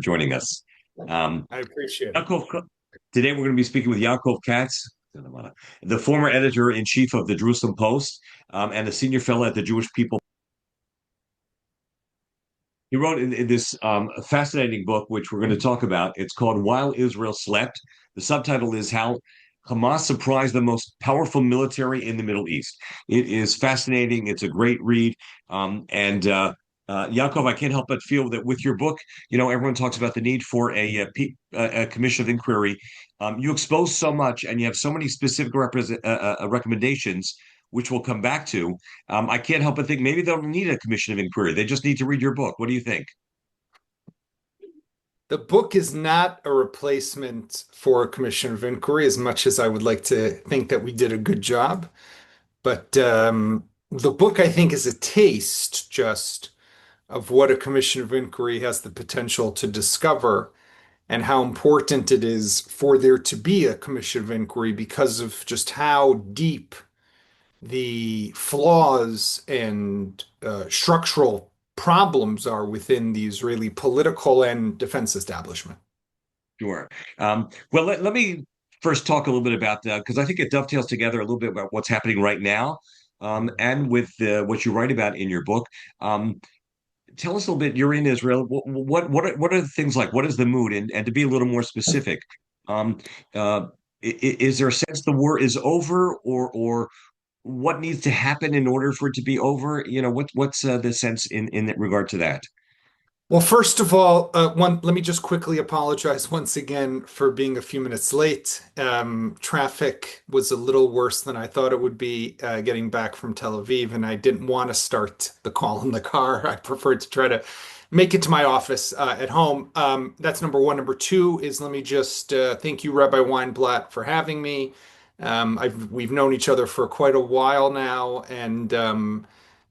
joining us. Um, I appreciate it. Yaakov, today we're going to be speaking with Yaakov Katz, the former editor-in-chief of the Jerusalem Post, and a senior fellow at the Jewish People. He wrote in this fascinating book, which we're going to talk about. It's called While Israel Slept. The subtitle is How Hamas Surprised the Most Powerful Military in the Middle East. It is fascinating. It's a great read. Yaakov, I can't help but feel that with your book, everyone talks about the need for a commission of inquiry. You expose so much and you have so many specific recommendations, which we'll come back to. I can't help but think maybe they'll need a commission of inquiry. They just need to read your book. What do you think? The book is not a replacement for a commission of inquiry, as much as I would like to think that we did a good job. But the book, I think, is a taste just of what a commission of inquiry has the potential to discover and how important it is for there to be a commission of inquiry because of just how deep the flaws and structural problems are within the Israeli political and defense establishment. Sure. Well, let me first talk a little bit about that because I think it dovetails together a little bit about what's happening right now, and with what you write about in your book. Tell us a little bit. You're in Israel. What are the things like? What is the mood? And to be a little more specific, um, is there a sense the war is over, or what needs to happen in order for it to be over? What's the sense in regard to that? Well, first of all, let me just quickly apologize once again for being a few minutes late. Traffic was a little worse than I thought it would be getting back from Tel Aviv, and I didn't want to start the call in the car. I preferred to try to make it to my office at home. That's number one. Number two is let me just thank you, Rabbi Weinblatt, for having me. We've known each other for quite a while now, and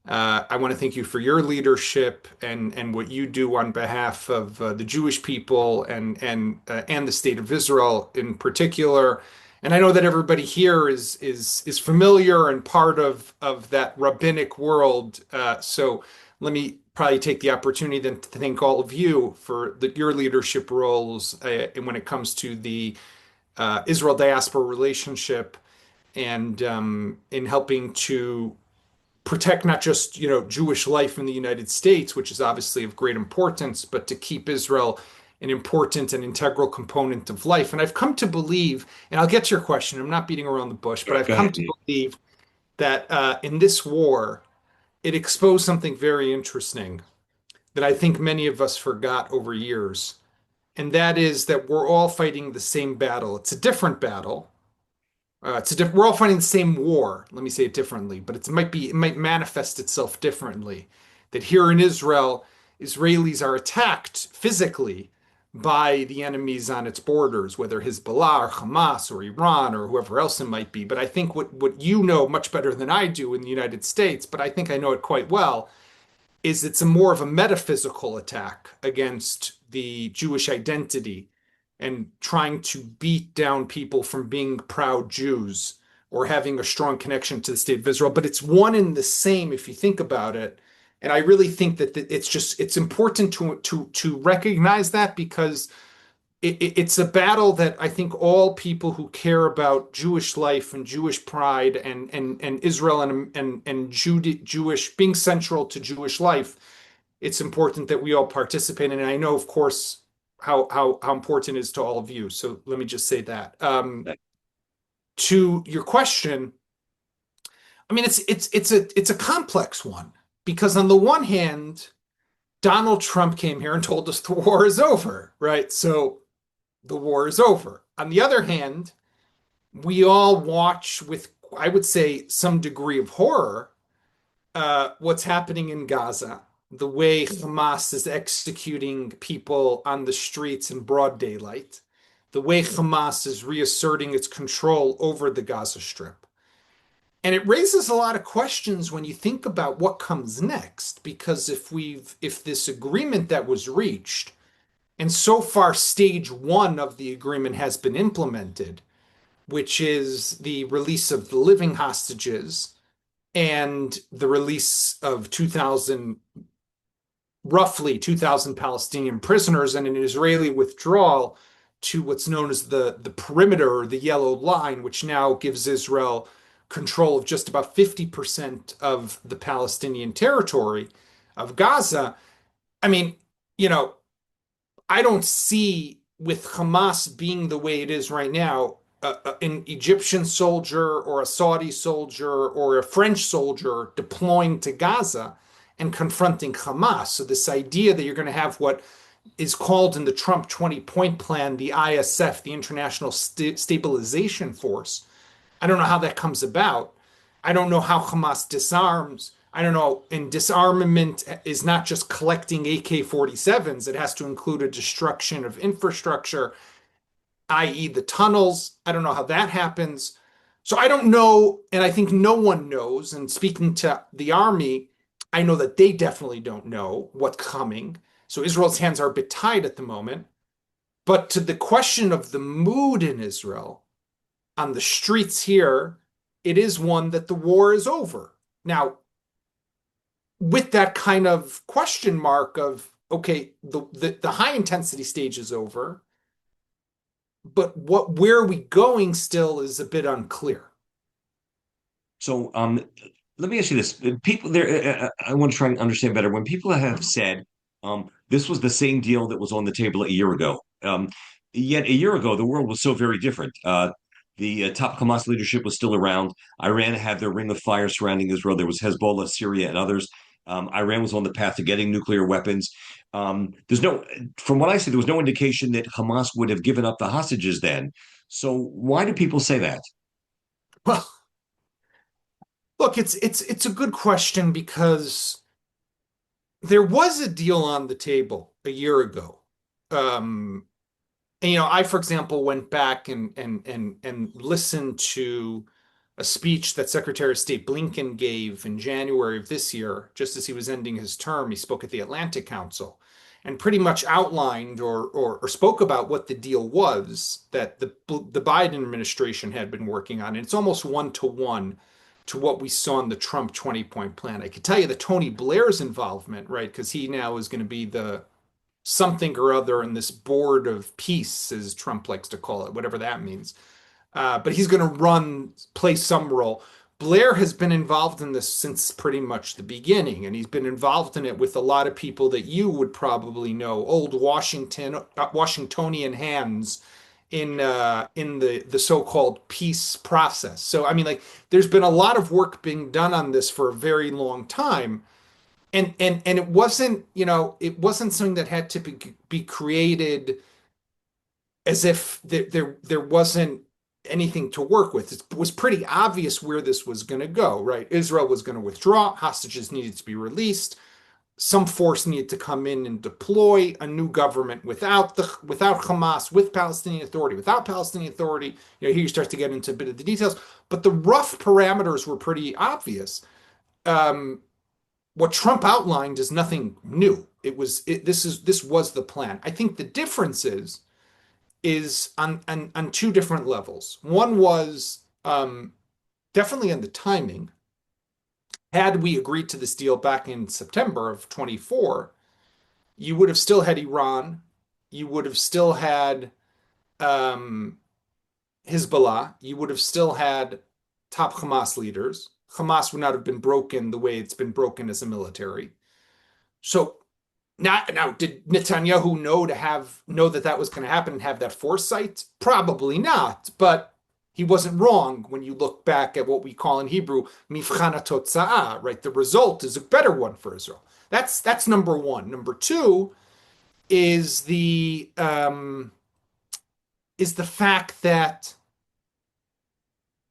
I want to thank you for your leadership and what you do on behalf of the Jewish people and the state of Israel in particular. And I know that everybody here is familiar and part of that rabbinic world. So let me probably take the opportunity then to thank all of you for your leadership roles and when it comes to the Israel diaspora relationship and in helping to protect not just, Jewish life in the United States, which is obviously of great importance, but to keep Israel an important and integral component of life. And I've come to believe, and I'll get to your question, I'm not beating around the bush, but I've Go come ahead. to believe that in this war, it exposed something very interesting that I think many of us forgot over years. And that is that we're all fighting the same battle. It's a different battle. We're all fighting the same war. Let me say it differently, but it might manifest itself differently. That here in Israel, Israelis are attacked physically by the enemies on its borders, whether Hezbollah or Hamas or Iran or whoever else it might be. But I think what you know much better than I do in the United States, but I think I know it quite well, is it's a more of a metaphysical attack against the Jewish identity and trying to beat down people from being proud Jews or having a strong connection to the state of Israel. But it's one and the same if you think about it. And I really think that it's important to recognize that because it's a battle that I think all people who care about Jewish life and Jewish pride and Israel and Jewish being central to Jewish life, it's important that we all participate. And I know, of course, how important it is to all of you. So let me just say that. To your question, I mean, it's a complex one because on the one hand, Donald Trump came here and told us the war is over, right? So the war is over. On the other hand, we all watch with, I would say, some degree of horror what's happening in Gaza, the way Hamas is executing people on the streets in broad daylight, the way Hamas is reasserting its control over the Gaza Strip. And it raises a lot of questions when you think about what comes next, because if this agreement that was reached, and so far stage one of the agreement has been implemented, which is the release of the living hostages and the release of 2,000 roughly 2,000 Palestinian prisoners and an Israeli withdrawal to what's known as the perimeter, or the yellow line, which now gives Israel control of just about 50% of the Palestinian territory of Gaza. I mean, you know, I don't see with Hamas being the way it is right now, an Egyptian soldier or a Saudi soldier or a French soldier deploying to Gaza and confronting Hamas. So this idea that you're going to have what is called in the Trump 20-point plan, the ISF, the International Stabilization Force. I don't know how that comes about. I don't know how Hamas disarms. I don't know. And disarmament is not just collecting AK-47s. It has to include a destruction of infrastructure, i.e. the tunnels. I don't know how that happens. So I don't know, and I think no one knows. And speaking to the army, I know that they definitely don't know what's coming. So Israel's hands are a bit tied at the moment. But to the question of the mood in Israel, on the streets here, it is one that the war is over. Now, with that kind of question mark of, okay, the high intensity stage is over, but where are we going still is a bit unclear. So, let me ask you this: people there, I want to try and understand better. When people have said, this was the same deal that was on the table a year ago, yet a year ago the world was so very different. The top Hamas leadership was still around. Iran had their ring of fire surrounding Israel. There was Hezbollah, Syria, and others. Iran was on the path to getting nuclear weapons. There's no, from what I see, there was no indication that Hamas would have given up the hostages then. So why do people say that? Well, look, it's a good question because there was a deal on the table a year ago. Um, and, I, for example, went back and listened to a speech that Secretary of State Blinken gave in January of this year, just as he was ending his term. He spoke at the Atlantic Council and pretty much outlined or spoke about what the deal was that the Biden administration had been working on. And it's almost one to one to what we saw in the Trump 20-point plan. I could tell you that Tony Blair's involvement, right? Because he now is going to be the something or other in this board of peace, as Trump likes to call it, whatever that means. But he's going to play some role. Blair has been involved in this since pretty much the beginning, and he's been involved in it with a lot of people that you would probably know, old Washingtonian hands in the so-called peace process. So I mean, like, there's been a lot of work being done on this for a very long time, and it wasn't, it wasn't something that had to be created as if there wasn't anything to work with. It was pretty obvious where this was going to go, right? Israel was going to withdraw, hostages needed to be released, some force needed to come in and deploy a new government without Hamas, with Palestinian Authority, without Palestinian Authority. Here you start to get into a bit of the details, but the rough parameters were pretty obvious. What Trump outlined is nothing new. This was the plan. I think the difference is on two different levels. One was definitely on the timing. Had we agreed to this deal back in September of 24, you would have still had Iran, you would have still had um, Hezbollah, you would have still had top Hamas leaders. Hamas would not have been broken the way it's been broken as a military. So now, did Netanyahu know that that was going to happen and have that foresight? Probably not, but he wasn't wrong when you look back at what we call in Hebrew mifchan hatotza'ah, right? The result is a better one for Israel. That's number one. Number two is the fact that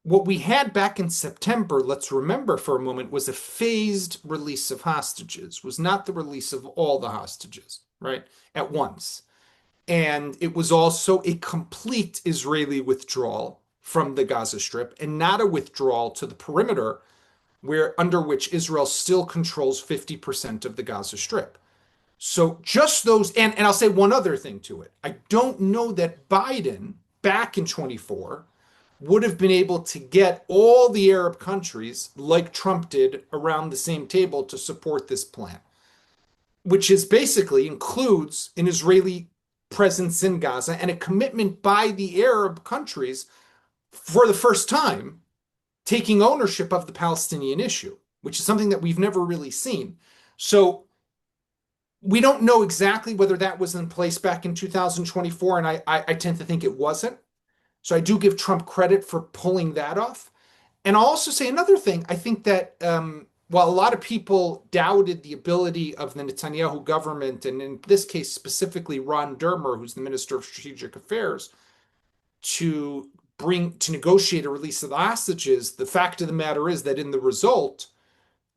what we had back in September, let's remember for a moment, was a phased release of hostages, was not the release of all the hostages, right, at once. And it was also a complete Israeli withdrawal from the Gaza Strip and not a withdrawal to the perimeter under which Israel still controls 50% of the Gaza Strip. So just those, and I'll say one other thing to it. I don't know that Biden back in 24 would have been able to get all the Arab countries like Trump did around the same table to support this plan. which is basically includes an Israeli presence in Gaza and a commitment by the Arab countries for the first time taking ownership of the Palestinian issue, which is something that we've never really seen. So we don't know exactly whether that was in place back in 2024, and I tend to think it wasn't. So I do give Trump credit for pulling that off. And I'll also say another thing. I think that while a lot of people doubted the ability of the Netanyahu government, and in this case specifically Ron Dermer, who's the Minister of Strategic Affairs, to negotiate a release of the hostages, the fact of the matter is that in the result,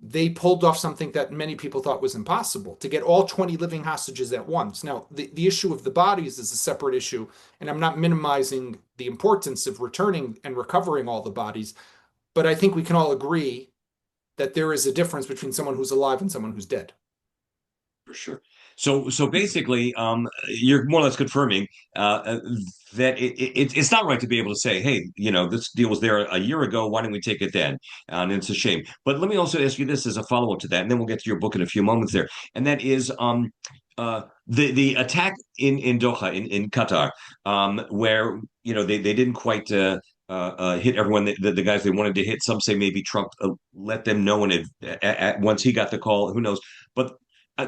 they pulled off something that many people thought was impossible to get all 20 living hostages at once. Now, the issue of the bodies is a separate issue, and I'm not minimizing the importance of returning and recovering all the bodies, but I think we can all agree that there is a difference between someone who's alive and someone who's dead. For sure. So basically, you're more or less confirming that it's not right to be able to say, hey, this deal was there a year ago. Why didn't we take it then? And it's a shame. But let me also ask you this as a follow up to that, and then we'll get to your book in a few moments there. And that is the attack in Doha in Qatar, where they didn't quite. Hit everyone the guys they wanted to hit. Some say maybe Trump let them know when once he got the call. Who knows? But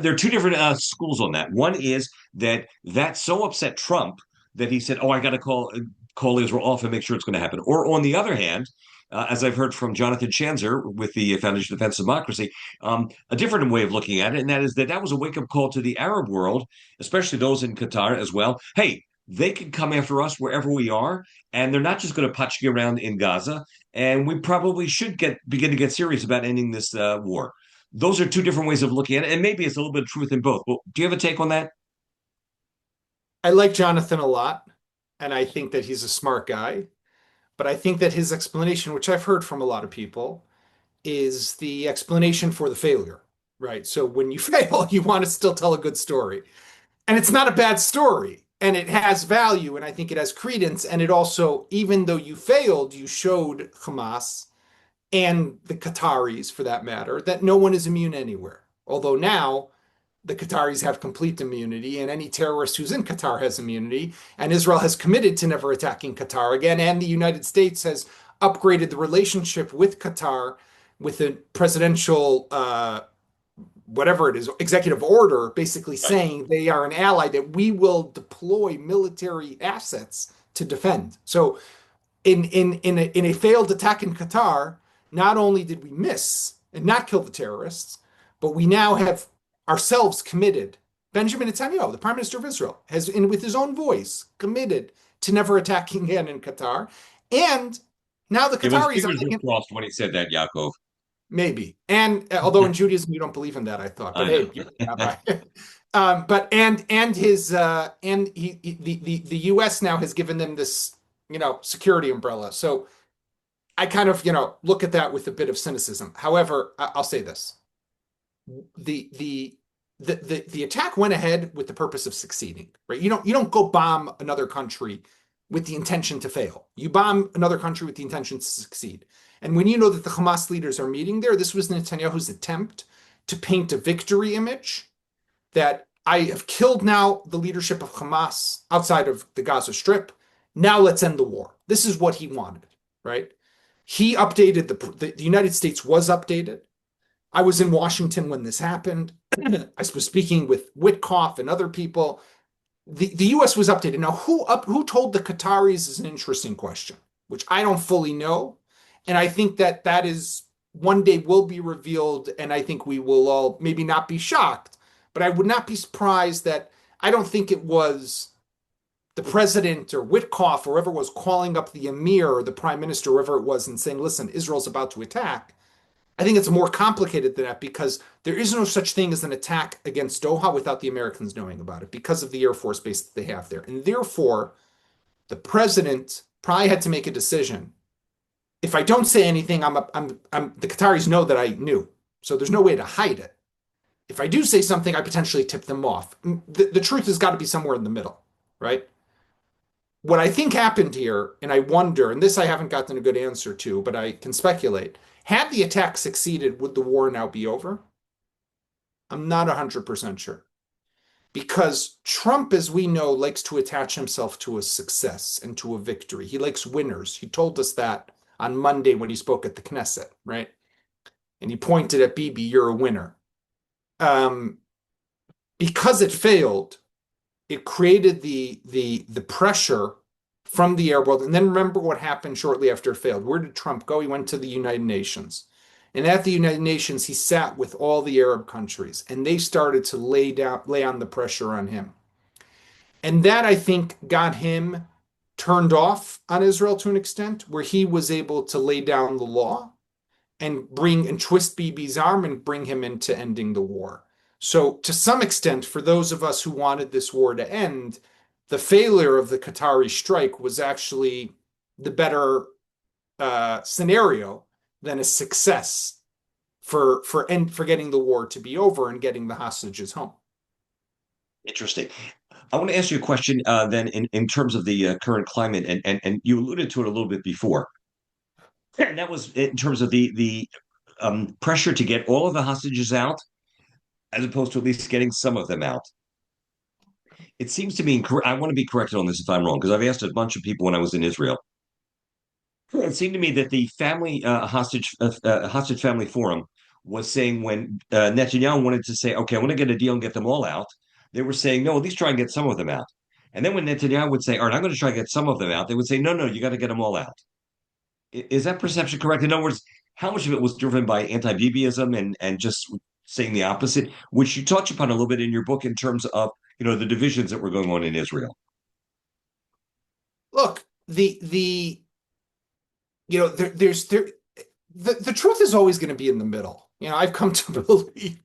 there are two different schools on that. One is that so upset Trump that he said, "Oh, I got to call Israel off and make sure it's going to happen." Or on the other hand, as I've heard from Jonathan Schanzer with the Foundation of Defense of Democracy, a different way of looking at it, and that is that was a wake up call to the Arab world, especially those in Qatar as well. Hey, they can come after us wherever we are, and they're not just going to punch you around in Gaza. And we probably should begin to get serious about ending this war. Those are two different ways of looking at it, and maybe it's a little bit of truth in both. Well, do you have a take on that? I like Jonathan a lot, and I think that he's a smart guy, but I think that his explanation, which I've heard from a lot of people, is the explanation for the failure, right? So when you fail, you want to still tell a good story. And it's not a bad story, and it has value, and I think it has credence. And it also, even though you failed, you showed Hamas and the Qataris, for that matter, that no one is immune anywhere. Although now the Qataris have complete immunity, and any terrorist who's in Qatar has immunity. And Israel has committed to never attacking Qatar again. And the United States has upgraded the relationship with Qatar with a presidential, whatever it is, executive order, basically Right. saying they are an ally that we will deploy military assets to defend. So in a failed attack in Qatar, not only did we miss and not kill the terrorists, but we now have ourselves committed. Benjamin Netanyahu, the Prime Minister of Israel, has, with his own voice, committed to never attacking again in Qatar. And now the It was Qataris are fingers were thinking, crossed when he said that, Yaakov. maybe. And although in Judaism you don't believe in that, I thought, but I hey, know. you're a rabbi. But and his and the U.S. now has given them this security umbrella. So I kind of look at that with a bit of cynicism. However, I'll say this: the the the attack went ahead with the purpose of succeeding, right? You don't go bomb another country with the intention to fail. You bomb another country with the intention to succeed. And when you know that the Hamas leaders are meeting there, this was Netanyahu's attempt to paint a victory image that I have killed now the leadership of Hamas outside of the Gaza Strip. Now let's end the war. This is what he wanted, right? He updated the United States was updated. I was in Washington when this happened. I was speaking with Witkoff and other people. The U.S. was updated. Now, who told the Qataris is an interesting question, which I don't fully know, and I think that is one day will be revealed, and I think we will all maybe not be shocked, but I would not be surprised that I don't think it was the president or Witkoff or whoever was calling up the emir or the prime minister, whoever it was, and saying, "Listen, Israel's about to attack." I think it's more complicated than that because there is no such thing as an attack against Doha without the Americans knowing about it because of the Air Force base that they have there. And therefore, the president probably had to make a decision. If I don't say anything, the Qataris know that I knew. So there's no way to hide it. If I do say something, I potentially tip them off. The truth has got to be somewhere in the middle, right? What I think happened here, and I wonder, and this I haven't gotten a good answer to, but I can speculate. Had the attack succeeded, would the war now be over? I'm not 100% sure. Because Trump, as we know, likes to attach himself to a success and to a victory. He likes winners. He told us that on Monday when he spoke at the Knesset, right? And he pointed at Bibi, you're a winner. Um, because it failed, it created the pressure from the Arab world. And then remember what happened shortly after it failed. Where did Trump go? He went to the United Nations. And at the United Nations, he sat with all the Arab countries, and they started to lay on the pressure on him. And that, I think, got him turned off on Israel to an extent, where he was able to lay down the law and bring and twist Bibi's arm and bring him into ending the war. So, to some extent, for those of us who wanted this war to end, the failure of the Qatari strike was actually the better scenario than a success for getting the war to be over and getting the hostages home. Interesting. I want to ask you a question then in terms of the current climate, and you alluded to it a little bit before. And that was in terms of the pressure to get all of the hostages out, as opposed to at least getting some of them out. It seems to me, I want to be corrected on this if I'm wrong, because I've asked a bunch of people when I was in Israel. It seemed to me that the family hostage family forum was saying when Netanyahu wanted to say, okay, I want to get a deal and get them all out, they were saying, no, at least try and get some of them out. And then when Netanyahu would say, all right, I'm going to try and get some of them out, they would say, no, no, you got to get them all out. Is that perception correct? In other words, how much of it was driven by anti-Bibiism and just saying the opposite, which you touch upon a little bit in your book in terms of the divisions that were going on in Israel? Look, the you know there, there's there the truth is always going to be in the middle. I've come to believe,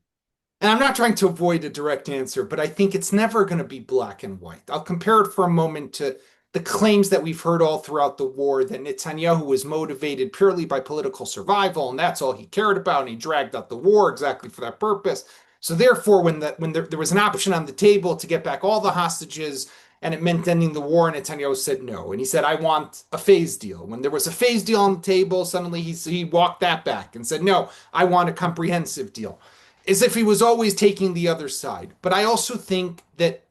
and I'm not trying to avoid a direct answer, but I think it's never going to be black and white. I'll compare it for a moment to the claims that we've heard all throughout the war that Netanyahu was motivated purely by political survival, and that's all he cared about, and he dragged out the war exactly for that purpose. So therefore, when there was an option on the table to get back all the hostages, and it meant ending the war, and Netanyahu said no, and he said, "I want a phase deal." When there was a phase deal on the table, suddenly he walked that back and said, "No, I want a comprehensive deal." As if he was always taking the other side. But I also think that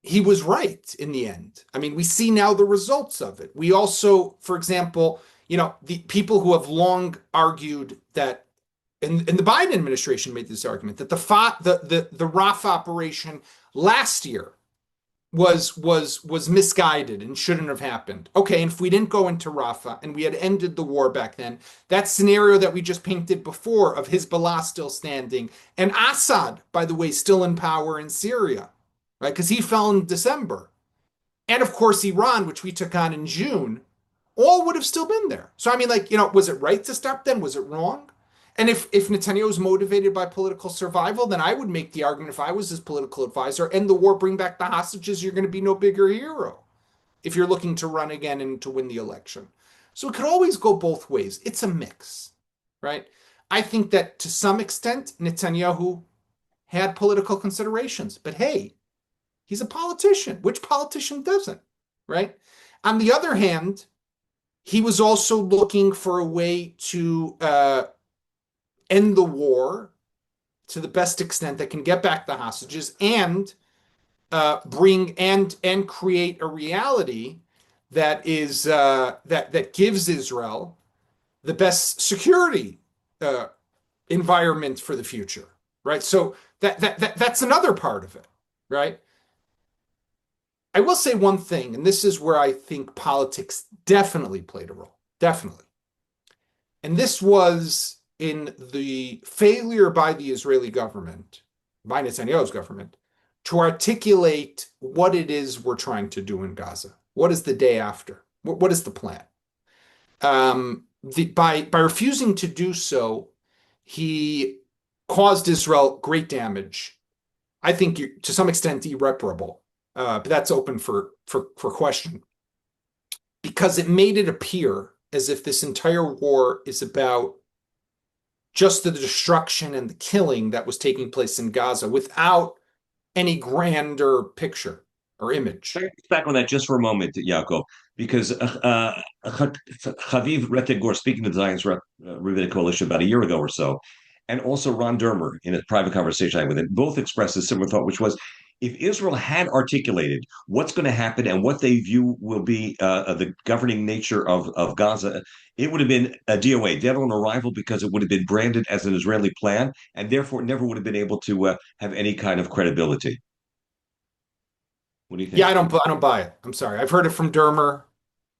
he was right in the end. I mean, we see now the results of it. We also, for example, the people who have long argued that, and the Biden administration made this argument that the Rafah operation last year was misguided and shouldn't have happened. Okay, and if we didn't go into Rafah and we had ended the war back then, that scenario that we just painted before of Hezbollah still standing and Assad, by the way, still in power in Syria, right? Because he fell in December. And of course, Iran, which we took on in June, all would have still been there. So, I mean, was it right to stop then? Was it wrong? And if Netanyahu is motivated by political survival, then I would make the argument if I was his political advisor, end the war, bring back the hostages, you're going to be no bigger hero if you're looking to run again and to win the election. So it could always go both ways. It's a mix, right? I think that to some extent, Netanyahu had political considerations, but hey, he's a politician. Which politician doesn't, right? On the other hand, he was also looking for a way to end the war to the best extent that can get back the hostages and bring and create a reality that is that gives Israel the best security environment for the future, right? So that's another part of it, right? I will say one thing, and this is where I think politics definitely played a role, definitely. And this was in the failure by the Israeli government, by Netanyahu's government, to articulate what it is we're trying to do in Gaza. What is the day after? What is the plan? By refusing to do so, he caused Israel great damage. I think to some extent irreparable, but that's open for question, because it made it appear as if this entire war is about just the destruction and the killing that was taking place in Gaza without any grander picture or image. Back on that just for a moment, Yaakov, because Chaviv Retegor, speaking to the Zionist Rabbinic Coalition about a year ago or so, and also Ron Dermer in a private conversation I had with him, both expressed a similar thought, which was if Israel had articulated what's going to happen and what they view will be the governing nature of Gaza, it would have been a DOA, dead on arrival, because it would have been branded as an Israeli plan, and therefore never would have been able to have any kind of credibility. What do you Yeah, think? I don't buy it. I'm sorry. I've heard it from Dermer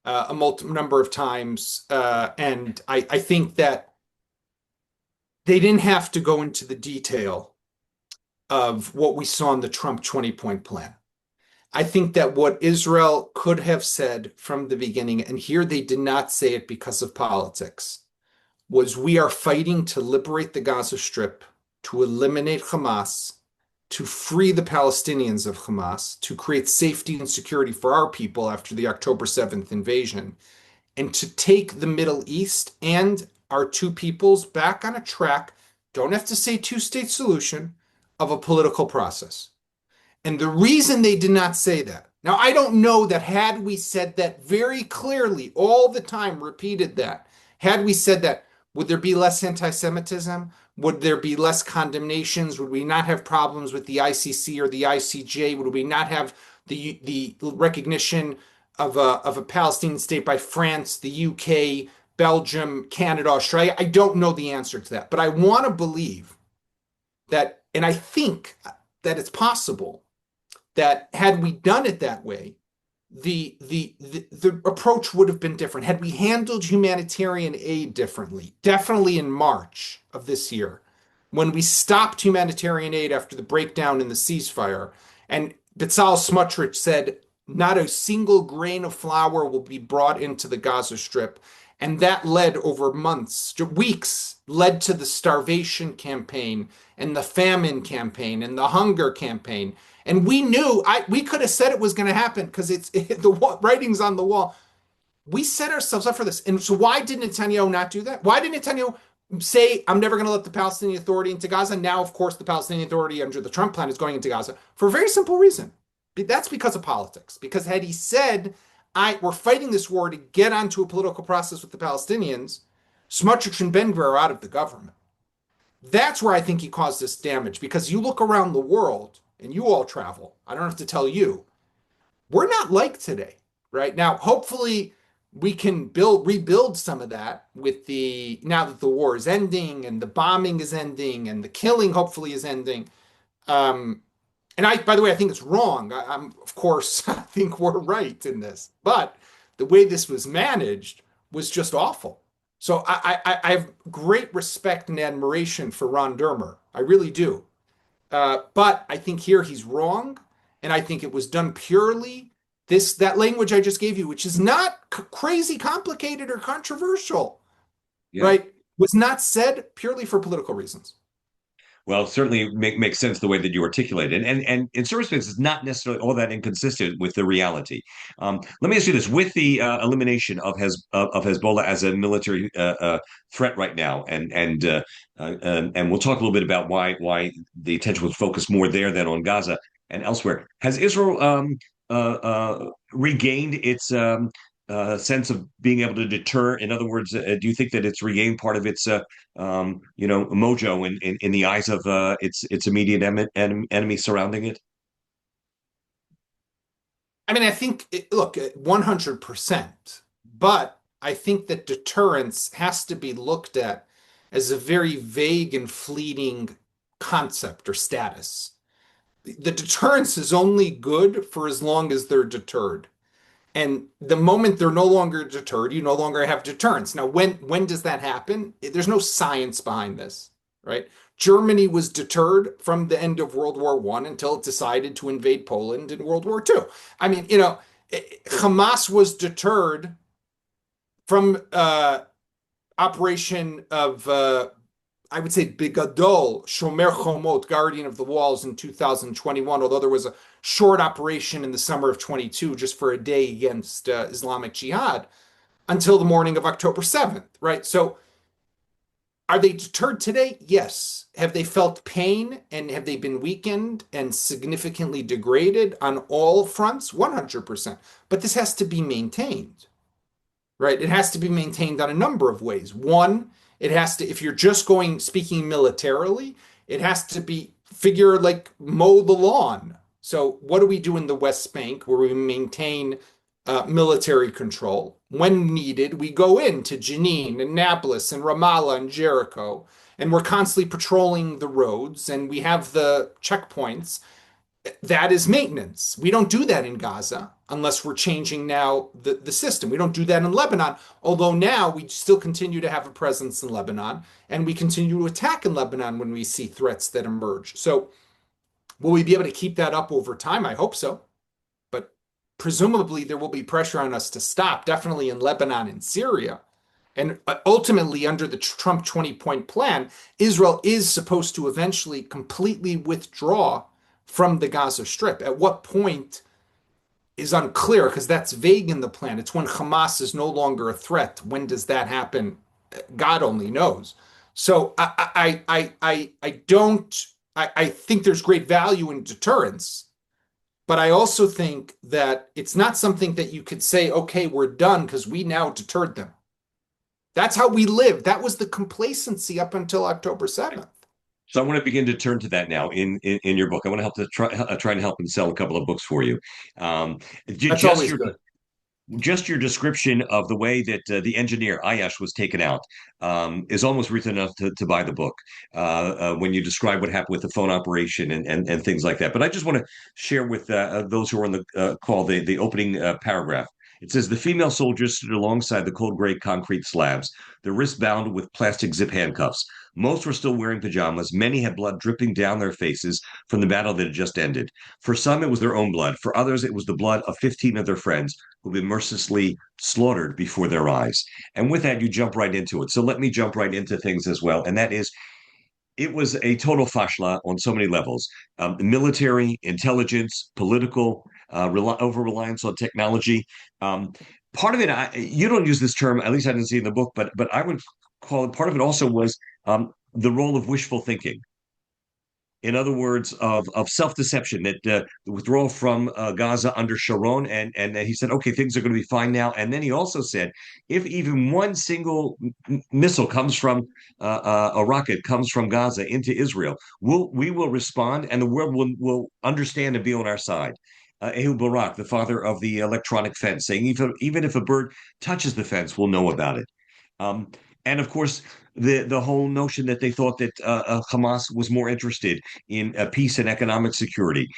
a multi number of times, and I think that they didn't have to go into the detail of what we saw in the Trump 20-point plan. I think that what Israel could have said from the beginning, and here they did not say it because of politics, was we are fighting to liberate the Gaza Strip, to eliminate Hamas, to free the Palestinians of Hamas, to create safety and security for our people after the October 7th invasion, and to take the Middle East and our two peoples back on a track, don't have to say two-state solution, of a political process. And the reason they did not say that, now I don't know that had we said that very clearly all the time, repeated that, had we said that, would there be less anti-Semitism? Would there be less condemnations? Would we not have problems with the ICC or the ICJ? Would we not have the recognition of a Palestinian state by France, the UK, Belgium, Canada, Australia? I don't know the answer to that, but I want to believe that, and I think that it's possible that had we done it that way, the approach would have been different. Had we handled humanitarian aid differently, definitely in March of this year, when we stopped humanitarian aid after the breakdown in the ceasefire, and Bezalel Smotrich said not a single grain of flour will be brought into the Gaza Strip, and that led over months, weeks, led to the starvation campaign and the famine campaign and the hunger campaign. And we knew we could have said it was going to happen because the writing's on the wall. We set ourselves up for this. And so why did Netanyahu not do that? Why did Netanyahu say, I'm never going to let the Palestinian Authority into Gaza? Now, of course, the Palestinian Authority under the Trump plan is going into Gaza for a very simple reason. That's because of politics. Because had he said, we're fighting this war to get onto a political process with the Palestinians, Smotrich and Ben-Gvir are out of the government. That's where I think he caused this damage, because you look around the world and you all travel. I don't have to tell you, we're not like today, right? Now, hopefully we can rebuild some of that with now that the war is ending and the bombing is ending and the killing hopefully is ending. And by the way, I think it's wrong. Of course, I think we're right in this, but the way this was managed was just awful. So I have great respect and admiration for Ron Dermer. I really do. But I think here he's wrong, and I think it was done purely that language I just gave you, which is not crazy complicated or controversial, Yeah. right? Was not said purely for political reasons. Well, certainly makes sense the way that you articulate it, and in some respects, it's not necessarily all that inconsistent with the reality. Let me ask you this: with the elimination of Hezbollah as a military threat right now, and we'll talk a little bit about why the attention was focused more there than on Gaza and elsewhere. Has Israel regained its sense of being able to deter? In other words, do you think that it's regained part of its mojo in the eyes of its immediate enemy surrounding it? I mean, I think, look, 100%, but I think that deterrence has to be looked at as a very vague and fleeting concept or status. The deterrence is only good for as long as they're deterred. And the moment they're no longer deterred, you no longer have deterrence. Now, when does that happen? There's no science behind this, right? Germany was deterred from the end of World War I until it decided to invade Poland in World War II. I mean, Hamas was deterred from operation of I would say Bigadol, Shomer Chomot, Guardian of the Walls in 2021, although there was a short operation in the summer of 22 just for a day against Islamic Jihad until the morning of October 7th, right? So are they deterred today? Yes. Have they felt pain and have they been weakened and significantly degraded on all fronts? 100%. But this has to be maintained, right? It has to be maintained on a number of ways. One It has to, if you're just going speaking militarily, it has to be figure like mow the lawn. So what do we do in the West Bank where we maintain military control? When needed, we go into Jenin and Nablus and Ramallah and Jericho, and we're constantly patrolling the roads and we have the checkpoints. That is maintenance. We don't do that in Gaza unless we're changing now the system. We don't do that in Lebanon, although now we still continue to have a presence in Lebanon and we continue to attack in Lebanon when we see threats that emerge. So, will we be able to keep that up over time? I hope so. But presumably, there will be pressure on us to stop, definitely in Lebanon and Syria. And ultimately, under the Trump 20-point plan, Israel is supposed to eventually completely withdraw from the Gaza Strip. At what point is unclear because that's vague in the plan. It's when Hamas is no longer a threat. When does that happen? God only knows. So I don't. I think there's great value in deterrence, but I also think that it's not something that you could say, okay, we're done because we now deterred them. That's how we lived. That was the complacency up until October 7th. So I want to begin to turn to that now in your book. I want to help to try and help and sell a couple of books for you. Um, That's just always your good. just your description of the way that the engineer Ayash was taken out is almost reason enough to buy the book. When you describe what happened with the phone operation and things like that. But I just want to share with those who are on the call the opening paragraph. It says the female soldiers stood alongside the cold gray concrete slabs, their wrists bound with plastic zip handcuffs. Most were still wearing pajamas. Many had blood dripping down their faces from the battle that had just ended. For some, it was their own blood. For others, it was the blood of 15 of their friends who've been mercilessly slaughtered before their eyes. And with that, you jump right into it. So let me jump right into things as well. And that is, it was a total fashla on so many levels: military, intelligence, political, over reliance on technology. Part of it, you don't use this term, at least I didn't see in the book, but I would call it part of it also was the role of wishful thinking. In other words, of self deception, that the withdrawal from Gaza under Sharon, and he said, okay, things are going to be fine now. And then he also said, if even one single missile comes from a rocket comes from Gaza into Israel, we will respond, and the world will understand and be on our side. Ehud Barak, the father of the electronic fence, saying even if a bird touches the fence, we'll know about it. Um, and of course, the whole notion that they thought that Hamas was more interested in peace and economic security.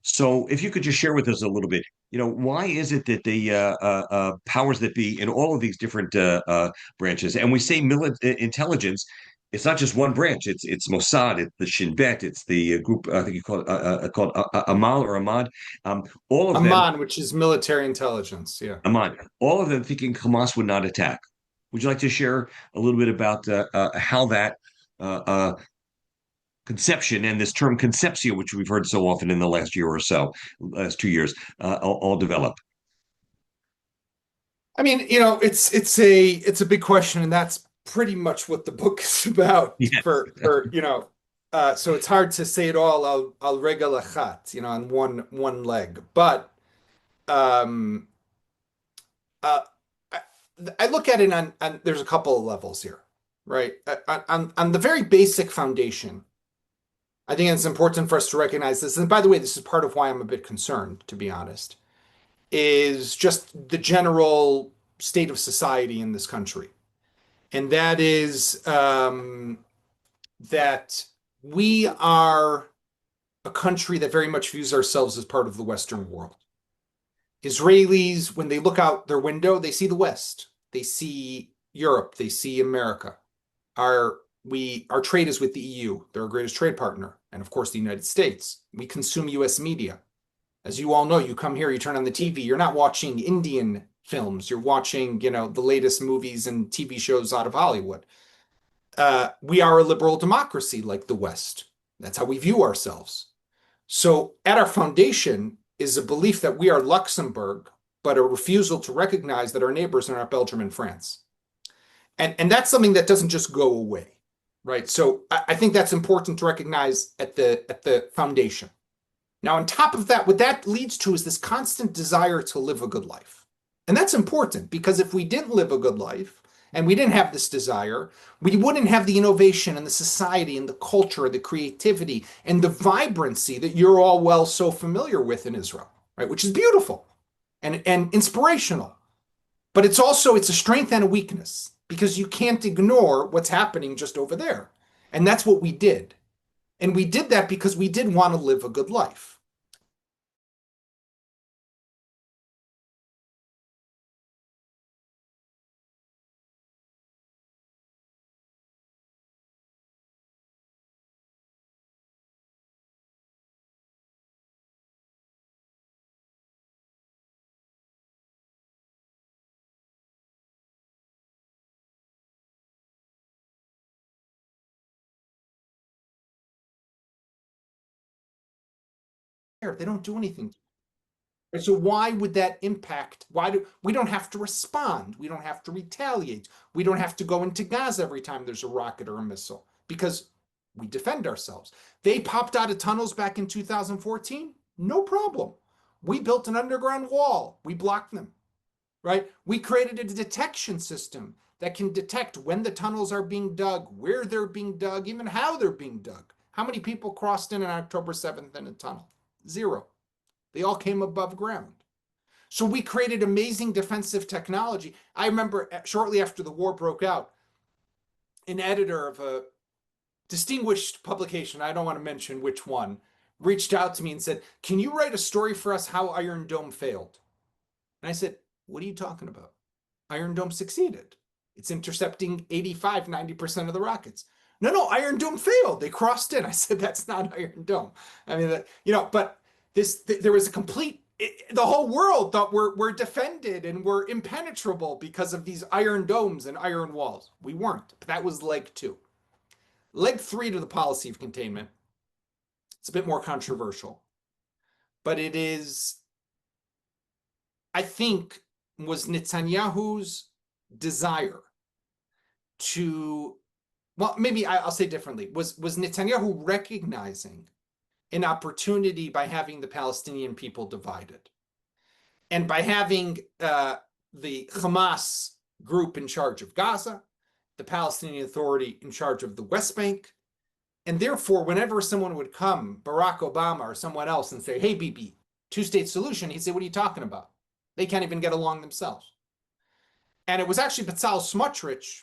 So, if you could just share with us a little bit, why is it that the powers that be in all of these different branches, and we say intelligence, it's not just one branch. It's Mossad, it's the Shin Bet, it's the group I think you call it called Amal or Ahmad. All of them, Amman, which is military intelligence. Yeah. Ahmad, all of them thinking Hamas would not attack. Would you like to share a little bit about how that conception and this term conceptia, which we've heard so often in the last year or so, last 2 years, all develop? I mean, it's a big question, and that's pretty much what the book is about Yeah. so it's hard to say it all al regel achat, on one leg. But um uh I, I look at it on there's a couple of levels here, right? On the very basic foundation, I think it's important for us to recognize this. And by the way, this is part of why I'm a bit concerned, to be honest, is just the general state of society in this country. And that is that we are a country that very much views ourselves as part of the Western world. Israelis, when they look out their window, they see the West, they see Europe, they see America. Our trade is with the EU. They're our greatest trade partner. And of course, the United States. We consume US media. As you all know, you come here, you turn on the TV, you're not watching Indian films, you're watching, the latest movies and TV shows out of Hollywood. We are a liberal democracy like the West. That's how we view ourselves. So at our foundation is a belief that we are Luxembourg, but a refusal to recognize that our neighbors are not Belgium and France. And that's something that doesn't just go away, right? So I think that's important to recognize at the foundation. Now, on top of that, what that leads to is this constant desire to live a good life. And that's important because if we didn't live a good life, and we didn't have this desire, we wouldn't have the innovation and the society and the culture, the creativity and the vibrancy that you're all well so familiar with in Israel, right? Which is beautiful and inspirational. But it's a strength and a weakness because you can't ignore what's happening just over there. And that's what we did. And we did that because we did want to live a good life. They don't do anything. So why would that impact? Why do we don't have to respond? We don't have to retaliate. We don't have to go into Gaza every time there's a rocket or a missile because we defend ourselves. They popped out of tunnels back in 2014. No problem. We built an underground wall. We blocked them, right? We created a detection system that can detect when the tunnels are being dug, where they're being dug, even how they're being dug. How many people crossed in on October 7th in a tunnel? Zero. They all came above ground. So we created amazing defensive technology. I remember shortly after the war broke out, an editor of a distinguished publication, I don't want to mention which one, reached out to me and said, "Can you write a story for us how Iron Dome failed?" And I said, "What are you talking about? Iron Dome succeeded. It's intercepting 85, 90% of the rockets." No, no, Iron Dome failed. They crossed in. I said, "That's not Iron Dome." I mean, but there was a complete, the whole world thought we're defended and we're impenetrable because of these iron domes and iron walls. We weren't. But that was leg two. Leg three to the policy of containment. It's a bit more controversial, but it is, I think, was Netanyahu's desire to, well, maybe I'll say differently, was Netanyahu recognizing an opportunity by having the Palestinian people divided and by having the Hamas group in charge of Gaza, the Palestinian Authority in charge of the West Bank. And therefore, whenever someone would come, Barack Obama or someone else, and say, "Hey, Bibi, two-state solution," he'd say, "What are you talking about? They can't even get along themselves." And it was actually Bezalel Smotrich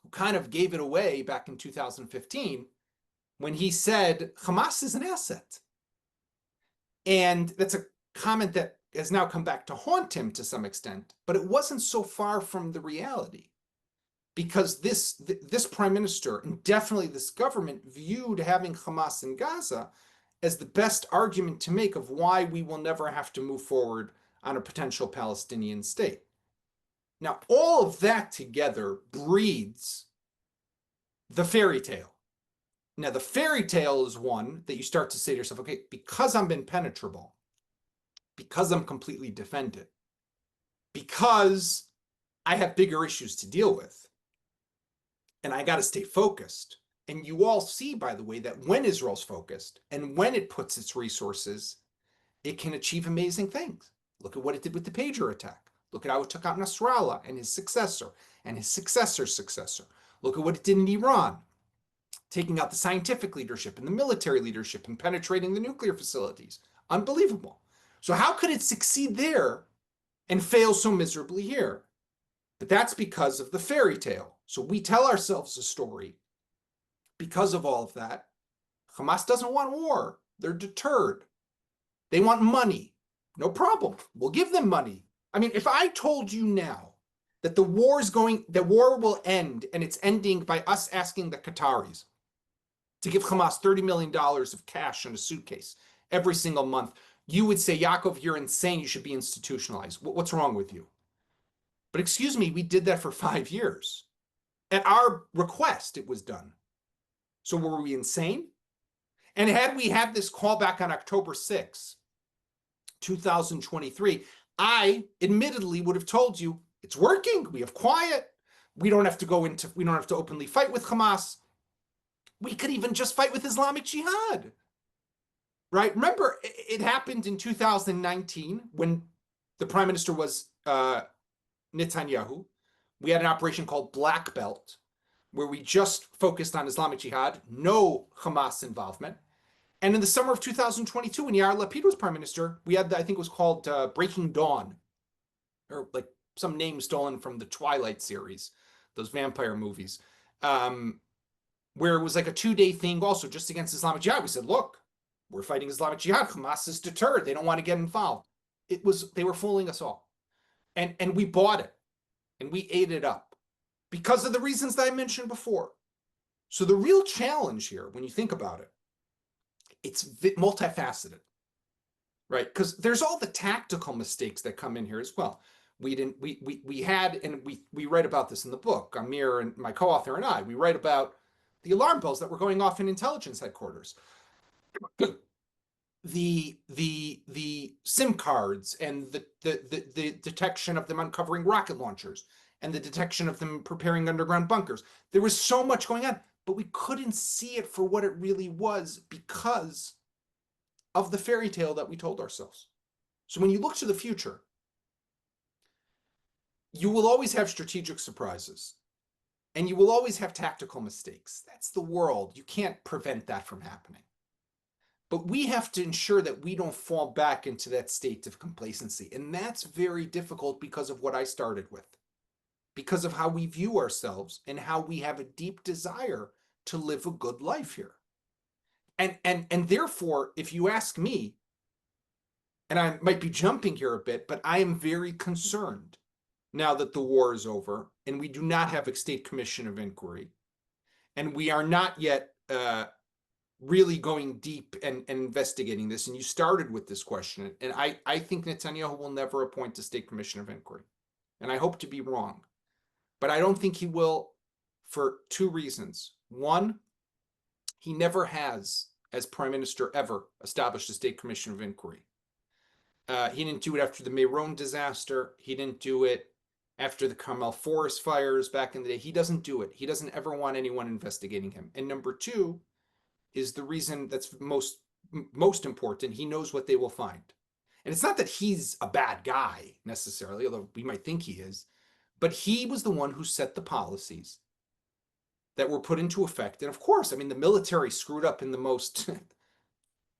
who kind of gave it away back in 2015 when he said, "Hamas is an asset." And that's a comment that has now come back to haunt him to some extent, but it wasn't so far from the reality because this prime minister and definitely this government viewed having Hamas in Gaza as the best argument to make of why we will never have to move forward on a potential Palestinian state. Now, all of that together breeds the fairy tale. Now, the fairy tale is one that you start to say to yourself, okay, because I'm impenetrable, because I'm completely defended, because I have bigger issues to deal with, and I got to stay focused. And you all see, by the way, that when Israel's focused and when it puts its resources, it can achieve amazing things. Look at what it did with the pager attack. Look at how it took out Nasrallah and his successor and his successor's successor. Look at what it did in Iran, taking out the scientific leadership and the military leadership and penetrating the nuclear facilities. Unbelievable. So how could it succeed there and fail so miserably here? But that's because of the fairy tale. So we tell ourselves a story because of all of that. Hamas doesn't want war. They're deterred. They want money. No problem. We'll give them money. I mean, if I told you now that the war will end and it's ending by us asking the Qataris to give Hamas $30 million of cash in a suitcase every single month, you would say, "Yaakov, you're insane. You should be institutionalized. What's wrong with you?" But excuse me, we did that for 5 years. At our request, it was done. So were we insane? And had we had this callback on October 6th, 2023, I admittedly would have told you it's working. We have quiet. We don't have to openly fight with Hamas. We could even just fight with Islamic Jihad. Right? Remember, it happened in 2019 when the prime minister was Netanyahu, We had an operation called Black Belt, where we just focused on Islamic Jihad, no Hamas involvement. And in the summer of 2022, when Yair Lapid was prime minister, we had, I think it was called Breaking Dawn, or like some name stolen from the Twilight series, those vampire movies, where it was like a 2-day thing also just against Islamic Jihad. We said, look, we're fighting Islamic Jihad. Hamas is deterred. They don't want to get involved. They were fooling us all. And we bought it and we ate it up because of the reasons that I mentioned before. So the real challenge here, when you think about it, it's multifaceted, right? Because there's all the tactical mistakes that come in here as well. We had, and we write about this in the book. Amir and my co-author and I, we write about the alarm bells that were going off in intelligence headquarters. The SIM cards and the detection of them uncovering rocket launchers and the detection of them preparing underground bunkers. There was so much going on, but we couldn't see it for what it really was because of the fairy tale that we told ourselves. So when you look to the future, you will always have strategic surprises and you will always have tactical mistakes. That's the world. You can't prevent that from happening. But we have to ensure that we don't fall back into that state of complacency. And that's very difficult because of what I started with, because of how we view ourselves and how we have a deep desire to live a good life here. And therefore, if you ask me, and I might be jumping here a bit, but I am very concerned now that the war is over and we do not have a state commission of inquiry, and we are not yet really going deep and investigating this. And you started with this question, and I think Netanyahu will never appoint a state commission of inquiry, and I hope to be wrong, but I don't think he will for two reasons. One, he never has, as prime minister, ever established a state commission of inquiry. He didn't do it after the Meron disaster. He didn't do it after the Carmel Forest fires back in the day. He doesn't do it. He doesn't ever want anyone investigating him. And number two is the reason that's most important. He knows what they will find. And it's not that he's a bad guy necessarily, although we might think he is, but he was the one who set the policies that were put into effect. And of course, I mean, the military screwed up in the most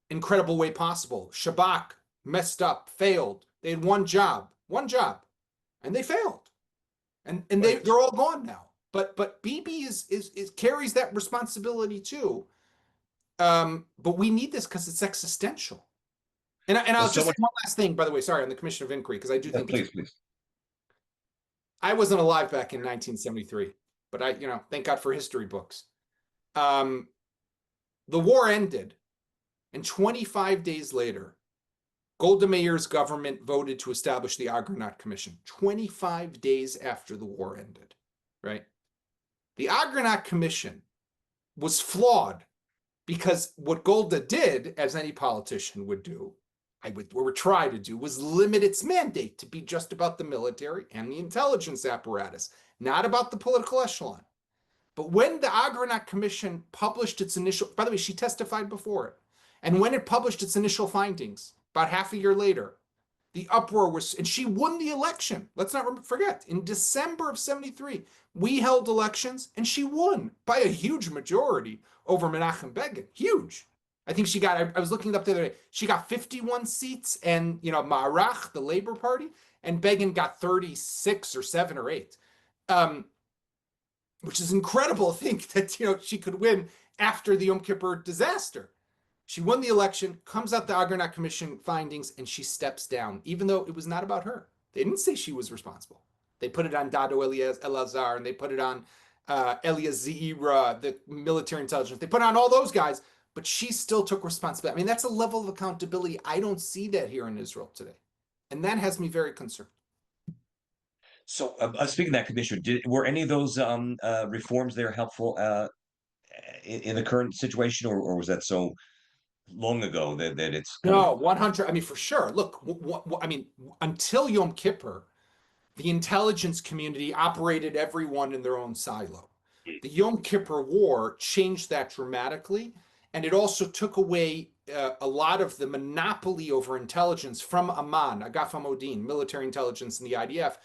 incredible way possible. Shabak messed up, failed. They had one job, and they failed. And Right. they're all gone now. But Bibi is carries that responsibility too. But we need this because it's existential. And Well, I'll so just say much. one last thing, by the way, sorry, on the Commission of Inquiry, because I do Yeah, think it's, please, please. I wasn't alive back in 1973, but thank God for history books. Um, the war ended, and 25 days later, Golda Meir's government voted to establish the Agranat Commission 25 days after the war ended, right? The Agranat Commission was flawed because what Golda did, as any politician would do, or try to do, was limit its mandate to be just about the military and the intelligence apparatus, not about the political echelon. But when the Agranat Commission published its initial, by the way, she testified before it, and when it published its initial findings, about half a year later, the uproar was, and she won the election. Let's not forget, in December of 73, we held elections and she won by a huge majority over Menachem Begin. Huge. I think she got, I was looking it up the other day, she got 51 seats and, Ma'arach, the Labor Party, and Begin got 36 or 7 or 8. Which is incredible to think that, she could win after the Yom Kippur disaster. She won the election, comes out the Agranat Commission findings, and she steps down, even though it was not about her. They didn't say she was responsible. They put it on Dado Elazar, and they put it on Elias Zeira, the military intelligence. They put it on all those guys, but she still took responsibility. I mean, that's a level of accountability. I don't see that here in Israel today. And that has me very concerned. So, speaking of that commission, were any of those reforms there helpful in the current situation, or was that so long ago that it's kind of No, 100. I mean, for sure. Look, I mean, until Yom Kippur, the intelligence community operated everyone in their own silo. The Yom Kippur War changed that dramatically, and it also took away a lot of the monopoly over intelligence from Amman, Agaf Hamodin, military intelligence, and the IDF,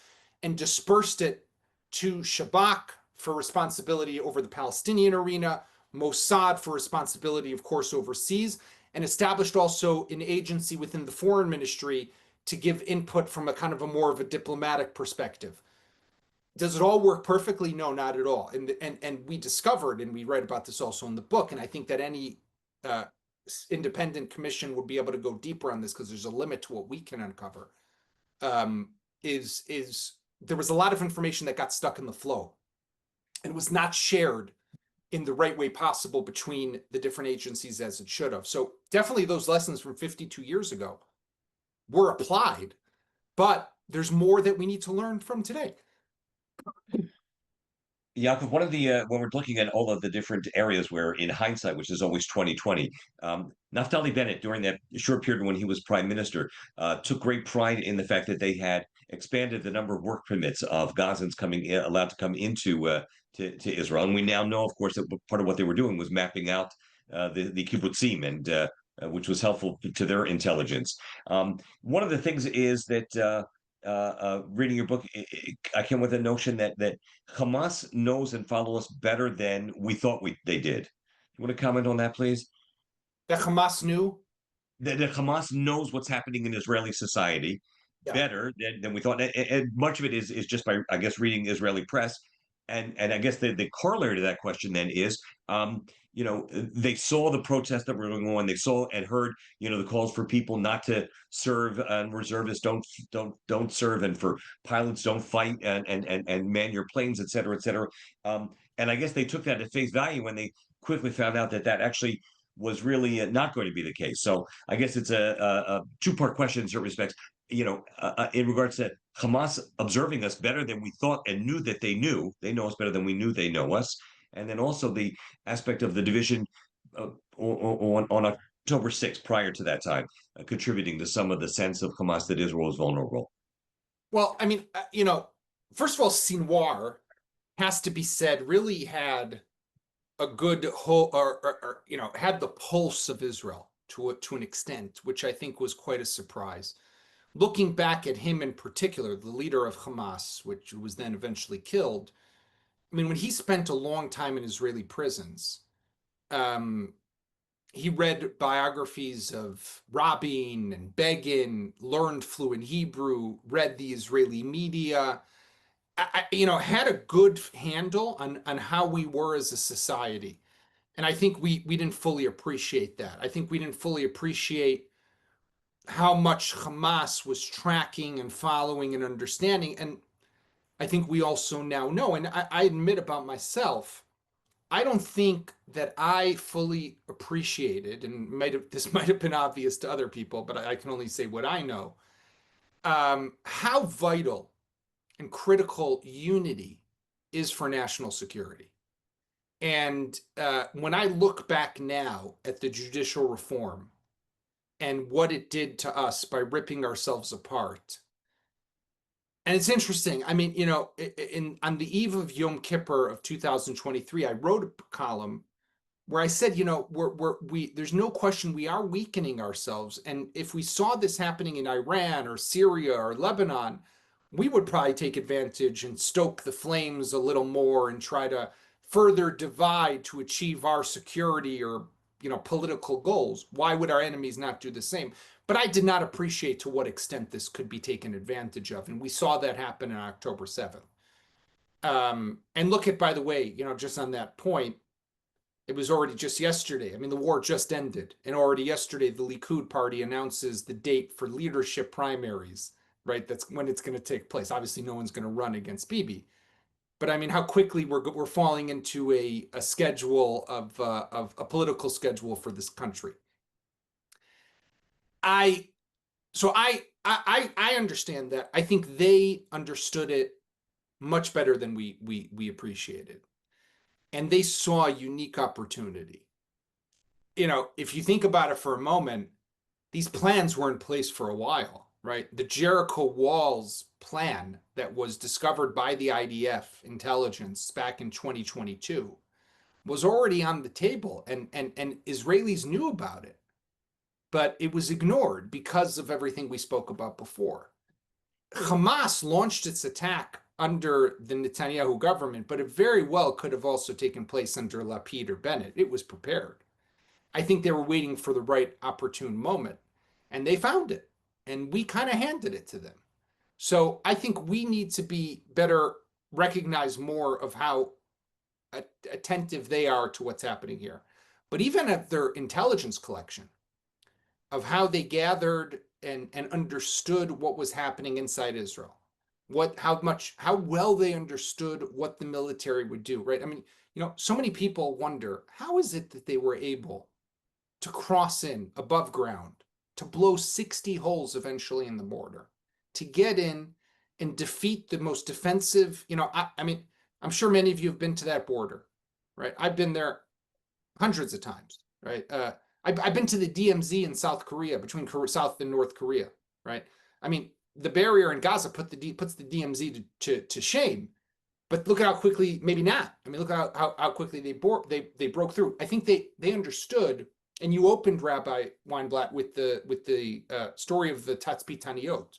and dispersed it to Shabak for responsibility over the Palestinian arena, Mossad for responsibility, of course, overseas, and established also an agency within the foreign ministry to give input from a kind of a more of a diplomatic perspective. Does it all work perfectly? No, not at all. And we discovered, and we write about this also in the book, and I think that any uh, independent commission would be able to go deeper on this because there's a limit to what we can uncover. Is there was a lot of information that got stuck in the flow and was not shared in the right way possible between the different agencies as it should have. So definitely those lessons from 52 years ago were applied, but there's more that we need to learn from today. Yaakov, one of the when we're looking at all of the different areas where, in hindsight, which is always 2020, Naftali Bennett, during that short period when he was prime minister, took great pride in the fact that they had expanded the number of work permits of Gazans coming in, allowed to come into to Israel. And we now know, of course, that part of what they were doing was mapping out the kibbutzim, and which was helpful to their intelligence. One of the things is that. Reading your book, I came with a notion that Hamas knows and follows us better than we thought they did. You want to comment on that, please? That Hamas knew. That Hamas knows what's happening in Israeli society Yeah. better than we thought. And much of it is just by, I guess, reading Israeli press. And I guess the corollary to that question then is, they saw the protests that were going on. They saw and heard, the calls for people not to serve, and reservists don't serve, and for pilots don't fight and man your planes, et cetera, et cetera. And I guess they took that at face value when they quickly found out that actually was really not going to be the case. So I guess it's a two-part question in certain respects. In regards to Hamas observing us better than we thought and knew that they knew. They know us better than we knew they know us. And then also the aspect of the division on October 6th, prior to that time, contributing to some of the sense of Hamas that Israel is vulnerable. Well, I mean, first of all, Sinwar has to be said really had a good whole, or had the pulse of Israel to an extent, which I think was quite a surprise. Looking back at him in particular, the leader of Hamas, which was then eventually killed, I mean, when he spent a long time in Israeli prisons, um, he read biographies of Rabin and Begin, learned fluent Hebrew, read the Israeli media, had a good handle on how we were as a society. And I think we didn't fully appreciate that. I think we didn't fully appreciate how much Hamas was tracking and following and understanding. And I think we also now know, and I admit about myself, I don't think that I fully appreciated, and this might have been obvious to other people, but I can only say what I know, how vital and critical unity is for national security. And when I look back now at the judicial reform and what it did to us by ripping ourselves apart. And it's interesting. I mean, on the eve of Yom Kippur of 2023, I wrote a column where I said, there's no question we are weakening ourselves. And if we saw this happening in Iran or Syria or Lebanon, we would probably take advantage and stoke the flames a little more and try to further divide to achieve our security or political goals. Why would our enemies not do the same? But I did not appreciate to what extent this could be taken advantage of. And we saw that happen on October 7th. And look at, by the way, just on that point, it was already just yesterday. I mean, the war just ended. And already yesterday, the Likud party announces the date for leadership primaries, right? That's when it's going to take place. Obviously, no one's going to run against Bibi. But I mean, how quickly we're falling into a schedule of a political schedule for this country. I understand that. I think they understood it much better than we appreciated, and they saw a unique opportunity. If you think about it for a moment, these plans were in place for a while, right? The Jericho Walls plan that was discovered by the IDF intelligence back in 2022 was already on the table, and Israelis knew about it, but it was ignored because of everything we spoke about before. Hamas launched its attack under the Netanyahu government, but it very well could have also taken place under Lapid or Bennett. It was prepared. I think they were waiting for the right opportune moment, and they found it, and we kind of handed it to them. So I think we need to be better, recognize more of how attentive they are to what's happening here. But even at their intelligence collection of how they gathered and understood what was happening inside Israel, how well they understood what the military would do, right? I mean, so many people wonder, how is it that they were able to cross in above ground, to blow 60 holes eventually in the border, to get in and defeat the most defensive, I mean, I'm sure many of you have been to that border, right? I've been there hundreds of times, right? I've been to the DMZ in South Korea, between South and North Korea, right? I mean, the barrier in Gaza puts the DMZ to shame, but look at how quickly, maybe not. I mean, look at how quickly they broke through. I think they understood. And you opened, Rabbi Weinblatt, with the story of the Tatzpitaniot,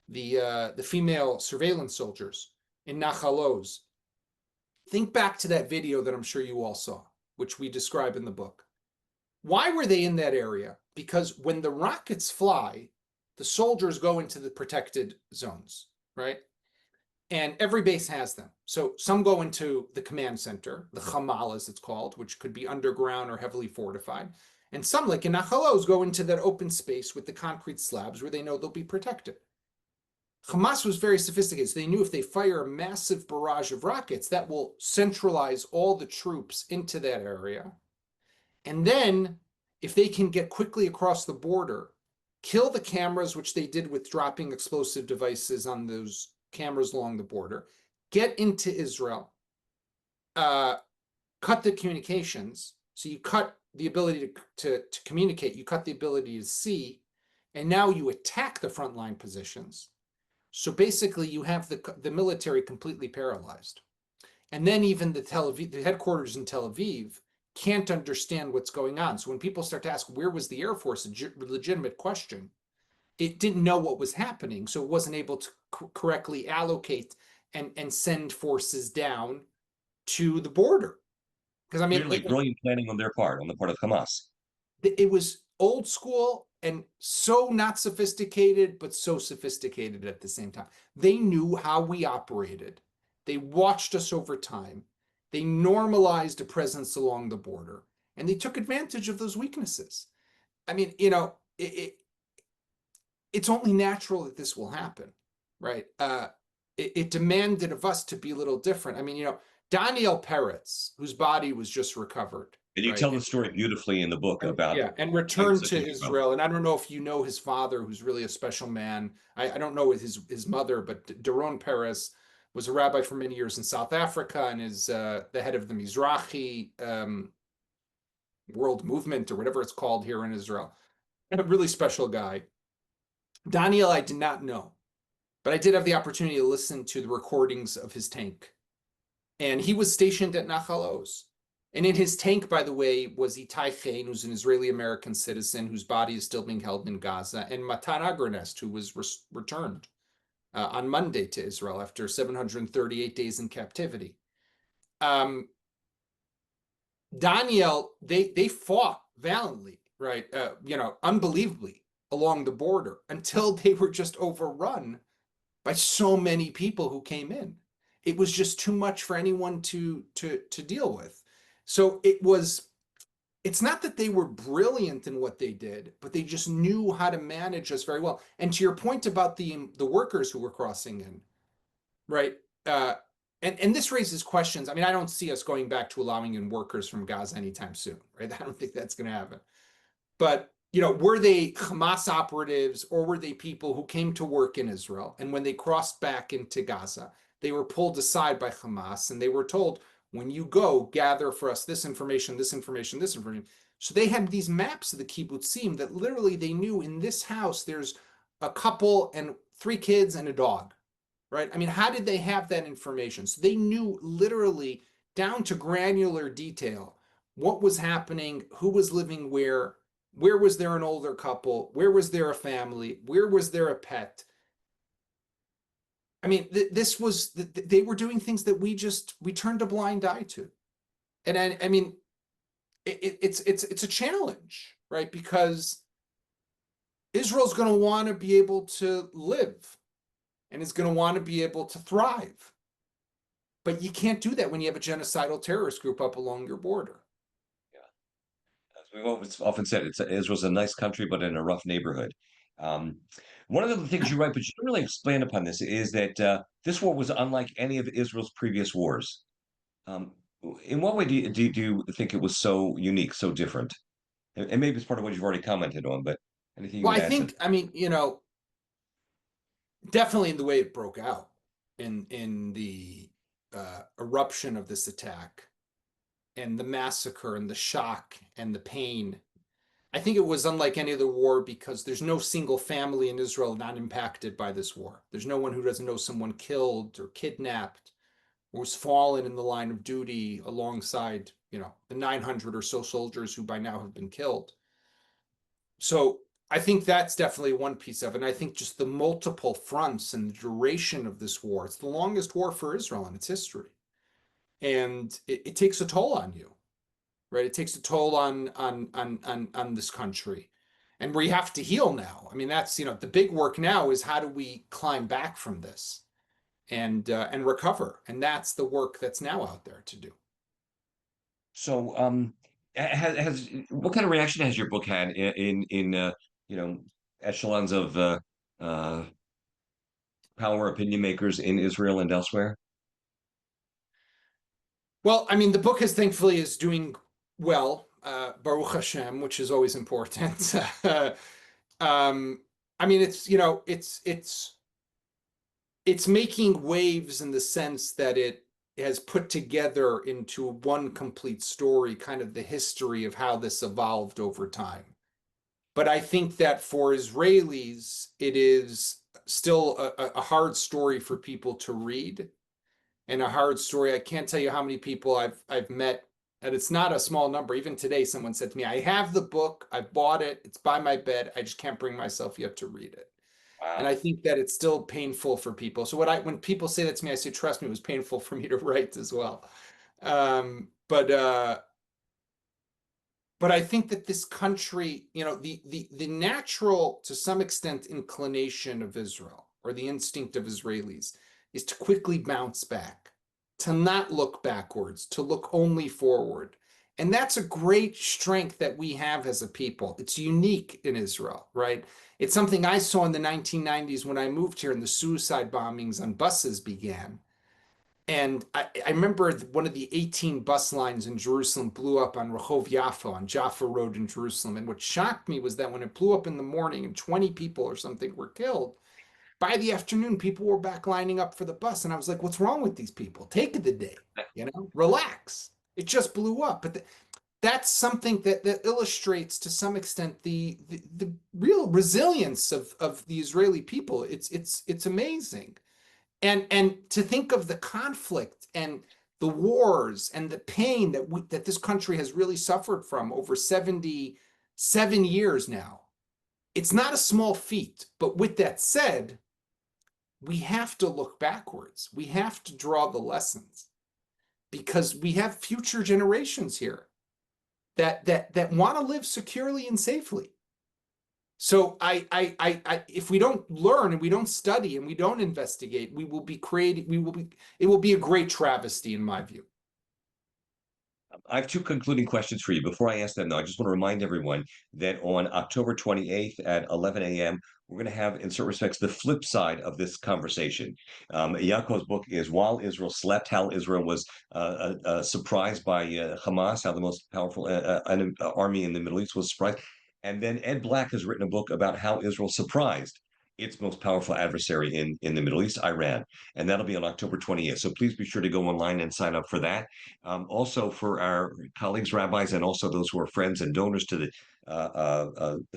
the female surveillance soldiers in Nahal Oz. Think back to that video that I'm sure you all saw, which we describe in the book. Why were they in that area? Because when the rockets fly, the soldiers go into the protected zones, right? And every base has them. So some go into the command center, the Hamal as it's called, which could be underground or heavily fortified. And some, like in Nahal Oz, go into that open space with the concrete slabs where they know they'll be protected. Hamas was very sophisticated. So they knew if they fire a massive barrage of rockets, that will centralize all the troops into that area. And then, if they can get quickly across the border, kill the cameras, which they did with dropping explosive devices on those cameras along the border, get into Israel, cut the communications. So you cut the ability to communicate, you cut the ability to see, and now you attack the frontline positions. So basically, you have the military completely paralyzed. And then even the headquarters in Tel Aviv can't understand what's going on. So when people start to ask, where was the Air Force, a legitimate question, it didn't know what was happening. So it wasn't able to correctly allocate and send forces down to the border. Because I mean, Clearly, brilliant planning on their part, on the part of Hamas. it was old school and so not sophisticated, but so sophisticated at the same time. They knew how we operated. They watched us over time. They normalized a presence along the border, and they took advantage of those weaknesses. I mean, it's only natural that this will happen, right? It demanded of us to be a little different. I mean, Daniel Peretz, whose body was just recovered. And you Right. tell the story beautifully in the book about and returned to Israel. And I don't know if you know his father, who's really a special man. I don't know his mother, but Doron Peres was a rabbi for many years in South Africa and is the head of the Mizrahi World Movement or whatever it's called here in Israel. And a really special guy. Daniel, I did not know, but I did have the opportunity to listen to the recordings of his tank. And he was stationed at Nahal Oz. And in his tank, by the way, was Itai Chen, who's an Israeli-American citizen whose body is still being held in Gaza, and Matan Agronest, who was returned on Monday to Israel after 738 days in captivity. Daniel, they fought valiantly, right? Unbelievably along the border until they were just overrun by so many people who came in. It was just too much for anyone to deal with. So it's not that they were brilliant in what they did, but they just knew how to manage us very well. And to your point about the workers who were crossing in, right? And this raises questions. I mean, I don't see us going back to allowing in workers from Gaza anytime soon, right? I don't think that's going to happen. But, were they Hamas operatives or were they people who came to work in Israel? And when they crossed back into Gaza, they were pulled aside by Hamas and they were told, when you go, gather for us this information, this information, this information. So they had these maps of the kibbutzim that literally they knew in this house there's a couple and 3 kids and a dog, right? I mean, how did they have that information? So they knew literally down to granular detail what was happening, who was living where was there an older couple, where was there a family, where was there a pet. I mean, this was they were doing things that we turned a blind eye to, and I mean, it's a challenge, right? Because Israel's going to want to be able to live and is going to want to be able to thrive. But you can't do that when you have a genocidal terrorist group up along your border. As we've always often said, Israel's a nice country, but in a rough neighborhood. Um, One of the things you write, but you don't really explain upon this, is that this war was unlike any of Israel's previous wars. Um, in what way do you think it was so unique, so different? And maybe it's part of what you've already commented on, but anything you Well, would I add to think, I mean, definitely in the way it broke out in the eruption of this attack and the massacre and the shock and the pain. I think it was unlike any other war because there's no single family in Israel not impacted by this war. There's no one who doesn't know someone killed or kidnapped or was fallen in the line of duty alongside, the 900 or so soldiers who by now have been killed. So I think that's definitely one piece of it. And I think just the multiple fronts and the duration of this war, it's the longest war for Israel in its history. And it takes a toll on you, right? It takes a toll on this country. And we have to heal now. I mean, that's, the big work now is how do we climb back from this and recover? And that's the work that's now out there to do. so, has what kind of reaction has your book had in you know echelons of uh, power opinion makers in Israel and elsewhere? Well, I mean, the book is thankfully is doing well, Baruch Hashem, which is always important. um, I mean, it's making waves in the sense that it has put together into one complete story, kind of the history of how this evolved over time. But I think that for Israelis, it is still a hard story for people to read and a hard story. I can't tell you how many people I've met, and it's not a small number. Even today, someone said to me, "I have the book, I bought it, it's by my bed. I just can't bring myself yet to read it." And I Wow. think that it's still painful for people. So when people say that to me, I say, "Trust me, it was painful for me to write as well." But I think that this country, the natural, to some extent, inclination of Israel or the instinct of Israelis is to quickly bounce back, to not look backwards, to look only forward. And that's a great strength that we have as a people. It's unique in Israel, right? It's something I saw in the 1990s when I moved here and the suicide bombings on buses began. And I remember one of the 18 bus lines in Jerusalem blew up on Rehov Yafo, on Jaffa Road in Jerusalem. And what shocked me was that when it blew up in the morning and 20 people or something were killed, by the afternoon, people were back lining up for the bus. And I was like, what's wrong with these people? Take the day, relax. It just blew up. But that's something that illustrates to some extent the real resilience of the Israeli people. It's amazing. And to think of the conflict and the wars and the pain that this country has really suffered from over 77 years now. It's not a small feat, but with that said, we have to look backwards. We have to draw the lessons because we have future generations here that want to live securely and safely. So if we don't learn and we don't study and we don't investigate, we will be creating, it will be a great travesty in my view. I have two concluding questions for you. Before I ask them, though, I just want to remind everyone that on October 28th at 11 a.m., we're going to have, in certain respects, the flip side of this conversation. Yaakov's book is While Israel Slept, How Israel Was Surprised by Hamas, how the most powerful army in the Middle East was surprised. And then Ed Black has written a book about how Israel surprised its most powerful adversary in the Middle East, Iran. And that'll be on October 28th. So please be sure to go online and sign up for that. Also, for our colleagues, rabbis, and also those who are friends and donors to the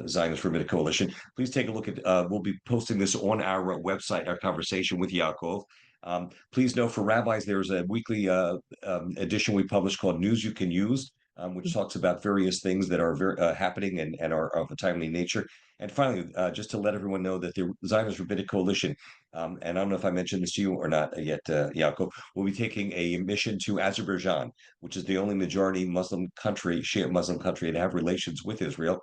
Zionist Rabbinic Coalition, please take a look at. We'll be posting this on our website, our conversation with Yaakov. Please know for rabbis, there's a weekly edition we publish called News You Can Use. which talks about various things that are happening and are of a timely nature. And finally, just to let everyone know that the Zionist Rabbinic Coalition, and I don't know if I mentioned this to you or not yet, Yaakov, will be taking a mission to Azerbaijan, which is the only majority Muslim country, Shia Muslim country, to have relations with Israel.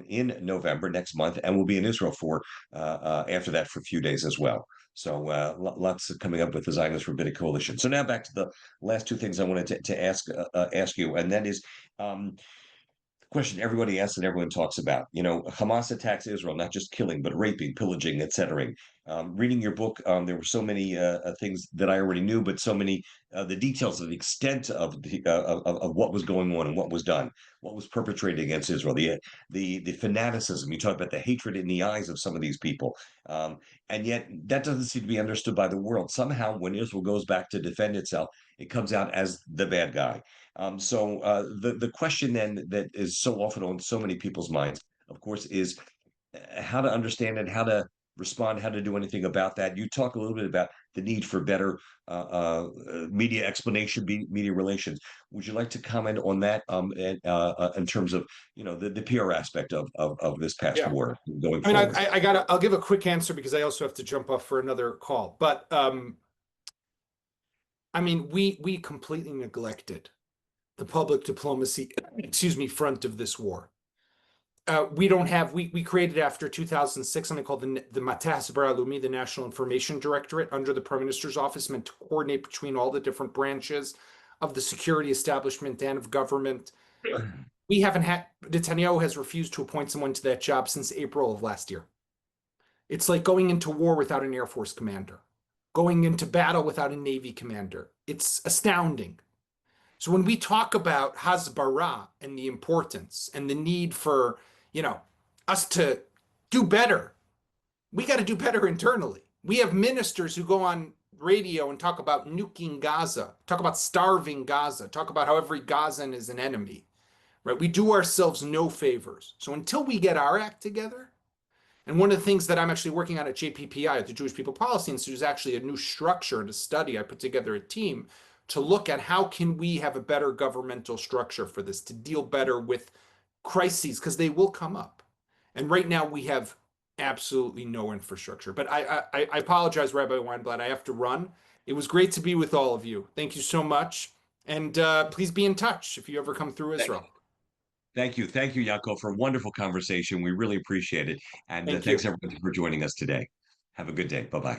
In November next month, and we'll be in Israel for after that for a few days as well. So lots coming up with the Zionist Rabbinic Coalition. So now back to the last two things I wanted to ask you, and that is question everybody asks and everyone talks about. You know, Hamas attacks Israel, not just killing, but raping, pillaging, etc. Reading your book, there were so many things that I already knew, but so many the details of the extent of what was going on and what was done, what was perpetrated against Israel, the fanaticism. You talk about the hatred in the eyes of some of these people, and yet that doesn't seem to be understood by the world. Somehow, when Israel goes back to defend itself, it comes out as the bad guy. The question then that is so often on so many people's minds, of course, is how to understand and how to respond, how to do anything about that. You talk a little bit about the need for better media explanation, media relations. Would you like to comment on that in terms of the PR aspect of this past Yeah. war going I mean, forward? I'll give a quick answer because I also have to jump off for another call. But I mean, we completely neglected the public diplomacy, excuse me, front of this war. We don't have we created after 2006 something called the Mata Hasbara Leumi, the National Information Directorate under the Prime Minister's office, meant to coordinate between all the different branches of the security establishment and of government. We haven't had Netanyahu has refused to appoint someone to that job since April of last year. It's like going into war without an Air Force commander, going into battle without a Navy commander. It's astounding. So when we talk about Hasbara and the importance and the need for, us to do better, we got to do better internally. We have ministers who go on radio and talk about nuking Gaza, talk about starving Gaza, talk about how every Gazan is an enemy, right? We do ourselves no favors. So until we get our act together, and one of the things that I'm actually working on at JPPI, at the Jewish People Policy Institute, is actually a new structure to study. I put together a team to look at how can we have a better governmental structure for this, to deal better with crises, because they will come up. And right now we have absolutely no infrastructure. But I apologize, Rabbi Weinblatt. I have to run. It was great to be with all of you. Thank you so much. And please be in touch if you ever come through Israel. Thank you. Thank you, Yaakov, for a wonderful conversation. We really appreciate it. And Thank thanks you. everyone for joining us today. Have a good day. Bye bye.